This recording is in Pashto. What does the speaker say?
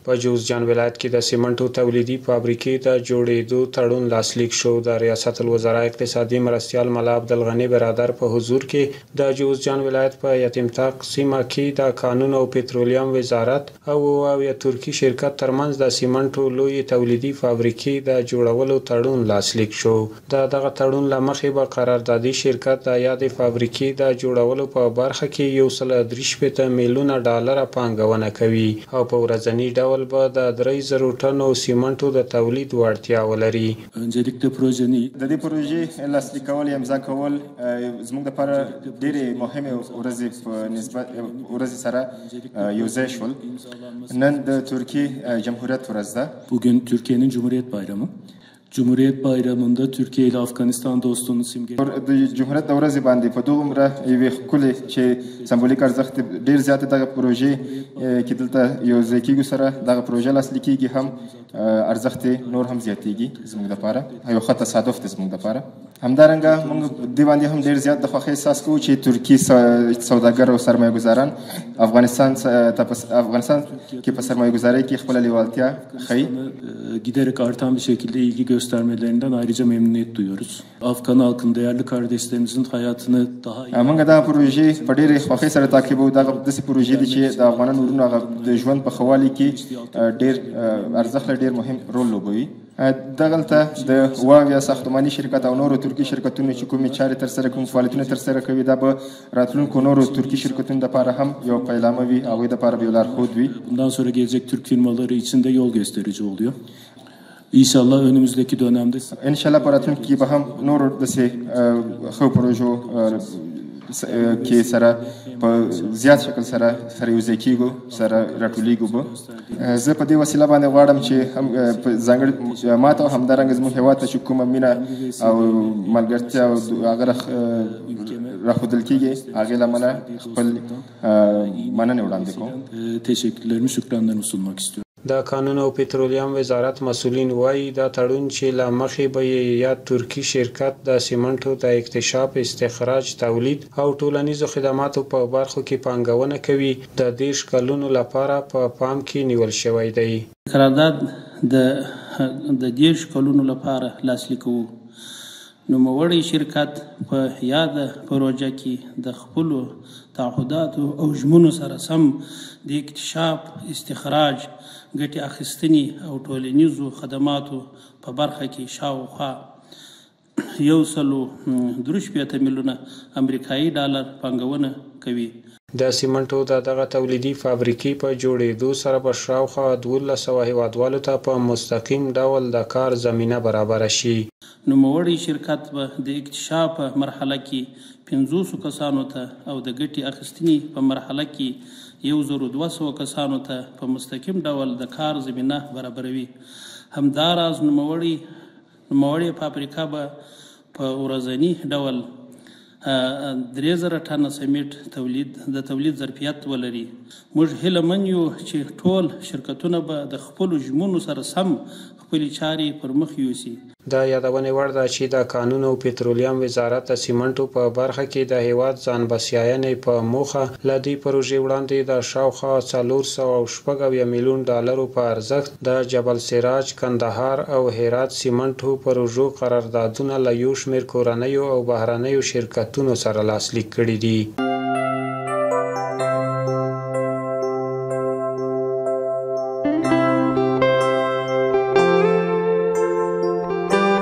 په جوزجان ولایت کې د سیمنټو تولیدي فابریکې د جوړېدو تړون لاسلیک شو. د ریاست الوزرا اقتصادي مرستیال ملا عبدالغني برادر په حضور کې د جوزجان ولایت په یتیمتاق سیمه کې د کانونو او پترولیم وزارت او یو ترکی شرکت ترمنځ د سیمنټو لوی تولیدي فابریکې د جوړولو تړون لاسلیک شو. دغه تړون له مخې به قراردادي شرکت د یادې فابریکې د جوړولو په برخه کې 163 میلیونه ډالر پانګونه کوي او په ورځني ډول به د 3000 ټنو سیمنټو د تولید وړتیا ولري. د دې پروژې لاسلیک کول یا امضا کول زموږ لپاره ډېرې مهمې ورځې په نسبت ورځې سره یو ځای شول. نن د ترکیه جمهوریت ورځ ده. Bugün Türkiye'nin Cumhuriyet Bayramı. Cumhuriyet Bayramı'nda Türkiye ile Afganistan dostluğunu simgeliyor. د جمهوریت د ورځې باندې په دومره یوې ښکلې چې سمبولیک ارزښت ډېر زیات دغه پروژې کې دلته یو ځای کېږو سره دغه پروژه لاسلیک کېږي هم ارزښت نور هم زیاتېږي زموږ لپاره. یو ښه تصادف دی زموږ لپاره. همدارنګه موږ دې باندې هم ډېر زیات د خوښۍ احساس کوو چې ترکي سوداګر او سرمایه ګزاران افغانستان کې په سرمایه گذاری کې خپله لیوالتیا ښیي. Giderek artan bir şekilde ilgi göstermelerinden ayrıca memnuniyet duyuyoruz. Afgan halkının değerli kardeşlerimizin hayatını daha iyi... موږ دا پروژې په ډېرې خوښۍ سره تعقیبوو. دغه داسې پروژې دي چې د افغانانو وروڼو هغه د ژوند په ښه والي کې ډېر ارزښت لري، ډېر مهم رول لوبوي. دغلته د واویا ساختماني شرکت او نورو ترکي شرکتونو چې کومې چارې ترسره کوي، فعالیتونه ترسره کوي، دا به راتلونکو نورو ترکي شرکتونو لپاره هم یو پیلامه وي، هغوی لپاره به یو لارښود وي. Bundan sonra gelecek Türk firmaları için de yol gösterici oluyor. İnşallah önümüzdeki dönemde انشاءالله په راتلونکي کې به هم نورو داسې ښو پروژو کې سره په زیات شکل سره یوځای کېږو، سره راټولیږو به. زه په دې وسیله باندې غواړم چې هم په ځانګړي ماته او همدارنګه زموږ هېواد ته چې کومه مینه او ملګرتیا او هغه راښودل کېږي، هغې له امله خپل مننې وړاندې کوم. teşekkürlerimi, şükranlarımı sunmak istiyorum. د کانونو او پترولیم وزارت مسؤلین وایي دا تړون چې له مخې به یا ترکي شرکت د سیمنټو د اکتشاف، استخراج، تولید او ټولنیزو خدماتو په برخو کې پانګونه کوي د 30 کلونو لپاره په پام کې نیول شوی دی. قرارداد د 30 کلونو لپاره لاسلیک وو. نوموړی شرکت په یاد پروژه کې د خپلو تعهداتو او ژمنو سره سم د اکتشاف، استخراج، ګټې اخیستنې او ټولنیزو خدماتو په برخه کې شاوخوا 163 میلیونه امریکایي ډالر پانګونه کوي. د سیمنټو دغه تولیدي فابریکې په جوړېدو سره به شاوخوا 1200 هیوادوالو ته په مستقیم ډول د کار زمینه برابره شي. نوموړی شرکت به د اکتشاف په مرحله کې 500 کسانو ته او د ګټې اخیستنې په مرحله کې 1200 کسانو ته په مستقیم ډول د کار زمینه برابروي. همداراز نوموړې فابریکه به په ورځني ډول 3000 ټنه سیمنټ د تولید ظرفیت ولري. موږ هیله من یو چې ټول شرکتونه به د خپلو ژمنو سره سم خپلې چارې پر مخ یوسي. دا یادونې وړ ده چې د کانونو او پترولیم وزارت د سیمنټو په برخه کې د هیواد ځان بسیاینې په موخه له دې پروژې وړاندې د شاوخوا 406 میلیون ډالرو په ارزښت د جبل سراج، کندهار او هرات سیمنټو پروژو قراردادونه له یو شمېر کورنیو او بهرنیو شرکتونو سره لاسلیک کړي دي.